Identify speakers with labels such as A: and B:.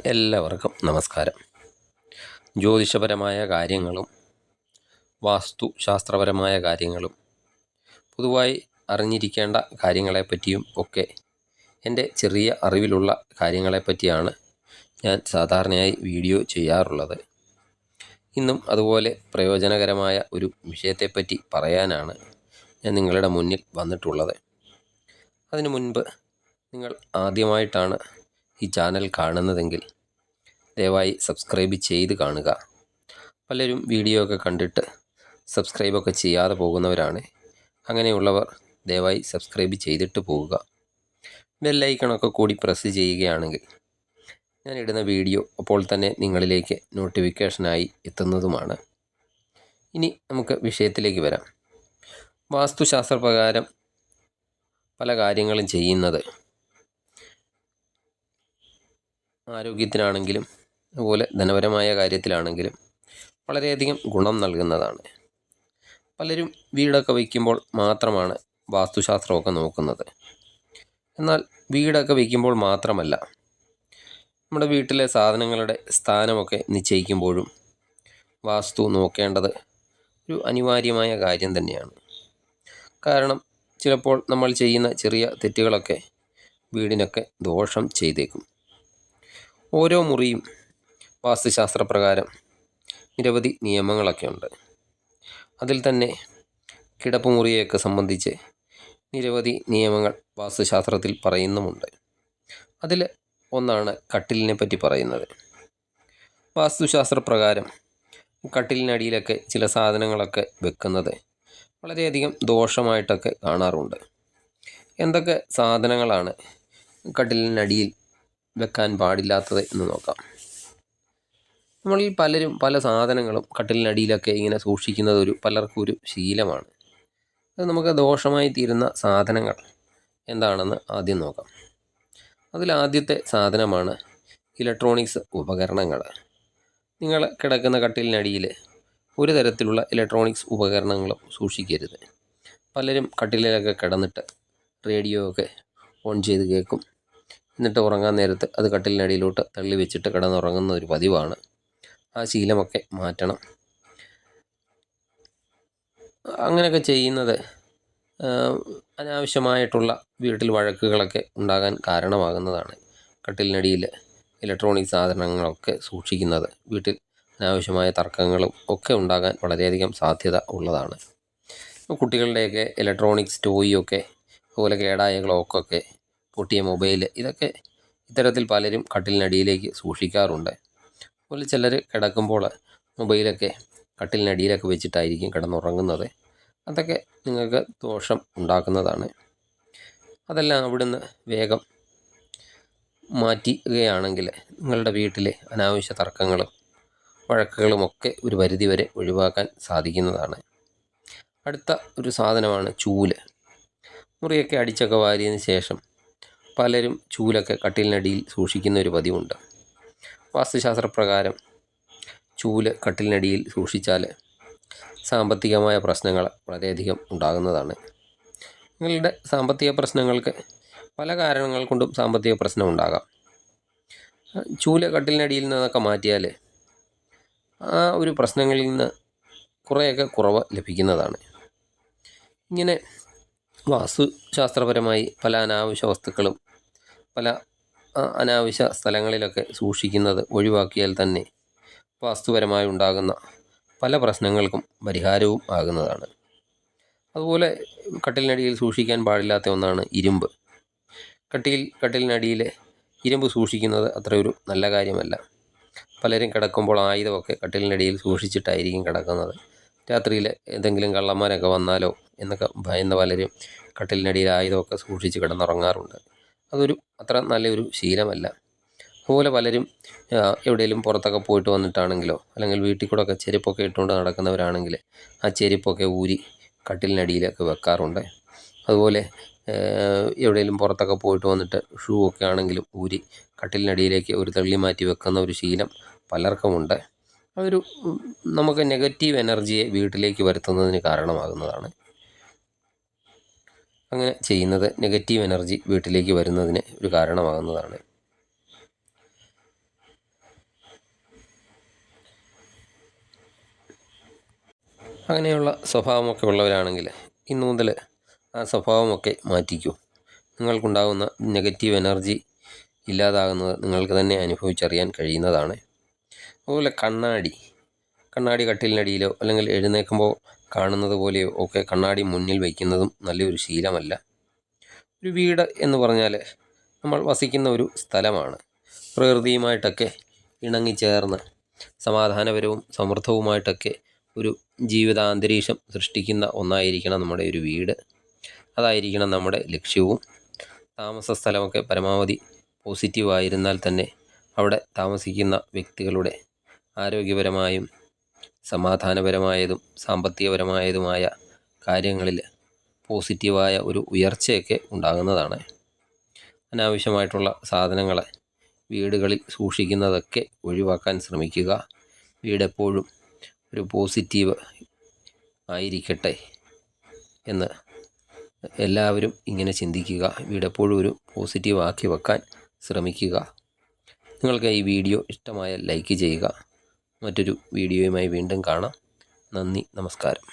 A: എല്ലാവർക്കും നമസ്കാരം. ജ്യോതിഷപരമായ കാര്യങ്ങളും വാസ്തുശാസ്ത്രപരമായ കാര്യങ്ങളും പൊതുവായി അറിഞ്ഞിരിക്കേണ്ട കാര്യങ്ങളെപ്പറ്റിയും ഒക്കെ എൻ്റെ ചെറിയ അറിവിലുള്ള കാര്യങ്ങളെപ്പറ്റിയാണ് ഞാൻ സാധാരണയായി വീഡിയോ ചെയ്യാറുള്ളത്. ഇന്നും അതുപോലെ പ്രയോജനകരമായ ഒരു വിഷയത്തെപ്പറ്റി പറയാനാണ് ഞാൻ നിങ്ങളുടെ മുന്നിൽ വന്നിട്ടുള്ളത്. അതിനു മുൻപ് നിങ്ങൾ ആദ്യമായിട്ടാണ് ഈ ചാനൽ കാണുന്നതെങ്കിൽ ദയവായി സബ്സ്ക്രൈബ് ചെയ്ത് കാണുക. പലരും വീഡിയോ ഒക്കെ കണ്ടിട്ട് സബ്സ്ക്രൈബൊക്കെ ചെയ്യാതെ പോകുന്നവരാണ്. അങ്ങനെയുള്ളവർ ദയവായി സബ്സ്ക്രൈബ് ചെയ്തിട്ട് പോവുക. ബെല്ലൈക്കണൊക്കെ കൂടി പ്രസ് ചെയ്യുകയാണെങ്കിൽ ഞാൻ ഇടുന്ന വീഡിയോ അപ്പോൾ തന്നെ നിങ്ങളിലേക്ക് നോട്ടിഫിക്കേഷനായി എത്തുന്നതുമാണ്. ഇനി നമുക്ക് വിഷയത്തിലേക്ക് വരാം. വാസ്തുശാസ്ത്രപ്രകാരം പല കാര്യങ്ങളും ചെയ്യുന്നത് ആരോഗ്യത്തിനാണെങ്കിലും അതുപോലെ ധനപരമായ കാര്യത്തിലാണെങ്കിലും വളരെയധികം ഗുണം നൽകുന്നതാണ്. പലരും വീടൊക്കെ വയ്ക്കുമ്പോൾ മാത്രമാണ് വാസ്തുശാസ്ത്രമൊക്കെ നോക്കുന്നത്. എന്നാൽ വീടൊക്കെ വയ്ക്കുമ്പോൾ മാത്രമല്ല, നമ്മുടെ വീട്ടിലെ സാധനങ്ങളുടെ സ്ഥാനമൊക്കെ നിശ്ചയിക്കുമ്പോഴും വാസ്തു നോക്കേണ്ടത് ഒരു അനിവാര്യമായ കാര്യം തന്നെയാണ്. കാരണം ചിലപ്പോൾ നമ്മൾ ചെയ്യുന്ന ചെറിയ തെറ്റുകളൊക്കെ വീടിനൊക്കെ ദോഷം ചെയ്തേക്കും. ഓരോ മുറിയും വാസ്തുശാസ്ത്രപ്രകാരം നിരവധി നിയമങ്ങളൊക്കെ ഉണ്ട്. അതിൽ തന്നെ കിടപ്പുമുറിയെയൊക്കെ സംബന്ധിച്ച് നിരവധി നിയമങ്ങൾ വാസ്തുശാസ്ത്രത്തിൽ പറയുന്നുമുണ്ട്. അതിൽ ഒന്നാണ് കട്ടിലിനെ പറ്റി പറയുന്നത്. വാസ്തുശാസ്ത്രപ്രകാരം കട്ടിലിനടിയിലൊക്കെ ചില സാധനങ്ങളൊക്കെ വെക്കുന്നത് വളരെയധികം ദോഷമായിട്ടൊക്കെ കാണാറുണ്ട്. എന്തൊക്കെ സാധനങ്ങളാണ് കട്ടിലിനടിയിൽ വെക്കാൻ പാടില്ലാത്തത് എന്ന് നോക്കാം. നമ്മളിൽ പലരും പല സാധനങ്ങളും കട്ടിലിനടിയിലൊക്കെ ഇങ്ങനെ സൂക്ഷിക്കുന്നത് പലർക്കും ഒരു ശീലമാണ്. അത് നമുക്ക് ദോഷമായി തീരുന്ന സാധനങ്ങൾ എന്താണെന്ന് ആദ്യം നോക്കാം. അതിലാദ്യത്തെ സാധനമാണ് ഇലക്ട്രോണിക്സ് ഉപകരണങ്ങൾ. നിങ്ങൾ കിടക്കുന്ന കട്ടിലിനടിയിൽ ഒരു തരത്തിലുള്ള ഇലക്ട്രോണിക്സ് ഉപകരണങ്ങളും സൂക്ഷിക്കരുത്. പലരും കട്ടിലിലൊക്കെ കിടന്നിട്ട് റേഡിയോ ഒക്കെ ഓൺ ചെയ്ത് കേൾക്കും. എന്നിട്ട് ഉറങ്ങാൻ നേരത്ത് അത് കട്ടിലിനടിയിലോട്ട് തള്ളി വെച്ചിട്ട് കിടന്നുറങ്ങുന്ന ഒരു പതിവാണ്. ആ ശീലമൊക്കെ മാറ്റണം. അങ്ങനെയൊക്കെ ചെയ്യുന്നത് അനാവശ്യമായിട്ടുള്ള വീട്ടിൽ വഴക്കുകളൊക്കെ ഉണ്ടാകാൻ കാരണമാകുന്നതാണ്. കട്ടിലിനടിയിൽ ഇലക്ട്രോണിക് സാധനങ്ങളൊക്കെ സൂക്ഷിക്കുന്നത് വീട്ടിൽ അനാവശ്യമായ തർക്കങ്ങളും ഒക്കെ ഉണ്ടാകാൻ വളരെയധികം സാധ്യത ഉള്ളതാണ്. കുട്ടികളുടെയൊക്കെ ഇലക്ട്രോണിക്സ് ടോയൊക്കെ, അതുപോലെ കേടായ ക്ലോക്കൊക്കെ, പൊട്ടിയ മൊബൈൽ, ഇതൊക്കെ ഇത്തരത്തിൽ പലരും കട്ടിലിനടിയിലേക്ക് സൂക്ഷിക്കാറുണ്ട്. അതുപോലെ ചിലർ കിടക്കുമ്പോൾ മൊബൈലൊക്കെ കട്ടിലിനടിയിലൊക്കെ വെച്ചിട്ടായിരിക്കും കിടന്നുറങ്ങുന്നത്. അതൊക്കെ നിങ്ങൾക്ക് ദോഷം ഉണ്ടാക്കുന്നതാണ്. അതെല്ലാം അവിടുന്ന് വേഗം മാറ്റുകയാണെങ്കിൽ നിങ്ങളുടെ വീട്ടിലെ അനാവശ്യ തർക്കങ്ങളും വഴക്കുകളുമൊക്കെ ഒരു പരിധിവരെ ഒഴിവാക്കാൻ സാധിക്കുന്നതാണ്. അടുത്ത ഒരു സാധനമാണ് ചൂല്. മുറിയൊക്കെ അടിച്ചൊക്കെ വാരിയതിന് ശേഷം പലരും ചൂലൊക്കെ കട്ടിലിനടിയിൽ സൂക്ഷിക്കുന്ന ഒരു പതിവുണ്ട്. വാസ്തുശാസ്ത്രപ്രകാരം ചൂല് കട്ടിലിനടിയിൽ സൂക്ഷിച്ചാൽ സാമ്പത്തികമായ പ്രശ്നങ്ങൾ വളരെയധികം ഉണ്ടാകുന്നതാണ്. നിങ്ങളുടെ സാമ്പത്തിക പ്രശ്നങ്ങൾക്ക് പല കാരണങ്ങൾ കൊണ്ടും സാമ്പത്തിക പ്രശ്നം ഉണ്ടാകാം. ചൂല് കട്ടിലിനടിയിൽ നിന്നൊക്കെ മാറ്റിയാൽ ആ ഒരു പ്രശ്നങ്ങളിൽ നിന്ന് കുറേയൊക്കെ കുറവ് ലഭിക്കുന്നതാണ്. ഇങ്ങനെ വാസ്തുശാസ്ത്രപരമായി പല അനാവശ്യ വസ്തുക്കളും പല അനാവശ്യ സ്ഥലങ്ങളിലൊക്കെ സൂക്ഷിക്കുന്നത് ഒഴിവാക്കിയാൽ തന്നെ വാസ്തുപരമായി ഉണ്ടാകുന്ന പല പ്രശ്നങ്ങൾക്കും പരിഹാരവും ആകുന്നതാണ്. അതുപോലെ കട്ടിലിനടിയിൽ സൂക്ഷിക്കാൻ പാടില്ലാത്ത ഒന്നാണ് ഇരുമ്പ്. കട്ടിലിനടിയിൽ ഇരുമ്പ് സൂക്ഷിക്കുന്നത് അത്ര ഒരു നല്ല കാര്യമല്ല. പലരും കിടക്കുമ്പോൾ ആയുധമൊക്കെ കട്ടിലിനടിയിൽ സൂക്ഷിച്ചിട്ടായിരിക്കും കിടക്കുന്നത്. രാത്രിയിൽ എന്തെങ്കിലും കള്ളന്മാരൊക്കെ വന്നാലോ എന്നൊക്കെ ഭയന്ന പലരും കട്ടിലിനടിയിൽ ആയുധമൊക്കെ സൂക്ഷിച്ച് കിടന്നുറങ്ങാറുണ്ട്. അതൊരു അത്ര നല്ലൊരു ശീലമല്ല. അതുപോലെ പലരും എവിടെയെങ്കിലും പുറത്തൊക്കെ പോയിട്ട് വന്നിട്ടാണെങ്കിലോ അല്ലെങ്കിൽ വീട്ടിൽ കൂടെ ഒക്കെ ചെരുപ്പൊക്കെ ഇട്ടുകൊണ്ട് നടക്കുന്നവരാണെങ്കിൽ ആ ചെരുപ്പൊക്കെ ഊരി കട്ടിലിനടിയിലൊക്കെ വെക്കാറുണ്ട്. അതുപോലെ എവിടെയെങ്കിലും പുറത്തൊക്കെ പോയിട്ട് വന്നിട്ട് ഷൂ ഒക്കെ ആണെങ്കിലും ഊരി കട്ടിലിനടിയിലേക്ക് ഒരു തള്ളി മാറ്റി വെക്കുന്ന ഒരു ശീലം പലർക്കുമുണ്ട്. അതൊരു നമുക്ക് നെഗറ്റീവ് എനർജിയെ വീട്ടിലേക്ക് വരുത്തുന്നതിന് കാരണമാകുന്നതാണ്. അങ്ങനെ ചെയ്യുന്നത് നെഗറ്റീവ് എനർജി വീട്ടിലേക്ക് വരുന്നതിന് ഒരു കാരണമാകുന്നതാണ്. അങ്ങനെയുള്ള സ്വഭാവമൊക്കെ ഉള്ളവരാണെങ്കിൽ ഇന്നു മുതൽ ആ സ്വഭാവമൊക്കെ മാറ്റിക്കൂ. നിങ്ങൾക്കുണ്ടാകുന്ന നെഗറ്റീവ് എനർജി ഇല്ലാതാകുന്നത് നിങ്ങൾക്ക് തന്നെ അനുഭവിച്ചറിയാൻ കഴിയുന്നതാണ്. അതുപോലെ കണ്ണാടി കട്ടിലിനടിയിലോ അല്ലെങ്കിൽ എഴുന്നേൽക്കുമ്പോൾ കാണുന്നത് പോലെയോ ഒക്കെ കണ്ണാടി മുന്നിൽ വയ്ക്കുന്നതും നല്ലൊരു ശീലമല്ല. ഒരു വീട് എന്ന് പറഞ്ഞാൽ നമ്മൾ വസിക്കുന്ന ഒരു സ്ഥലമാണ്. പ്രകൃതിയുമായിട്ടൊക്കെ ഇണങ്ങിച്ചേർന്ന് സമാധാനപരവും സമൃദ്ധവുമായിട്ടൊക്കെ ഒരു ജീവിതാന്തരീക്ഷം സൃഷ്ടിക്കുന്ന ഒന്നായിരിക്കണം നമ്മുടെ ഒരു വീട്. അതായിരിക്കണം നമ്മുടെ ലക്ഷ്യവും. താമസ സ്ഥലമൊക്കെ പരമാവധി പോസിറ്റീവായിരുന്നാൽ തന്നെ അവിടെ താമസിക്കുന്ന വ്യക്തികളുടെ ആരോഗ്യപരമായും സമാധാനപരമായതും സാമ്പത്തികപരമായതുമായ കാര്യങ്ങളിൽ പോസിറ്റീവായ ഒരു ഉയർച്ചയൊക്കെ ഉണ്ടാകുന്നതാണ്. അനാവശ്യമായിട്ടുള്ള സാധനങ്ങൾ വീടുകളിൽ സൂക്ഷിക്കുന്നതൊക്കെ ഒഴിവാക്കാൻ ശ്രമിക്കുക. വീടെപ്പോഴും ഒരു പോസിറ്റീവ് ആയിരിക്കട്ടെ എന്ന് എല്ലാവരും ഇങ്ങനെ ചിന്തിക്കുക. വീടെപ്പോഴും ഒരു പോസിറ്റീവ് ആക്കി വെക്കാൻ ശ്രമിക്കുക. നിങ്ങൾക്ക് ഈ വീഡിയോ ഇഷ്ടമായാൽ ലൈക്ക് ചെയ്യുക. മറ്റൊരു വീഡിയോയുമായി വീണ്ടും കാണാം. നന്ദി, നമസ്കാരം.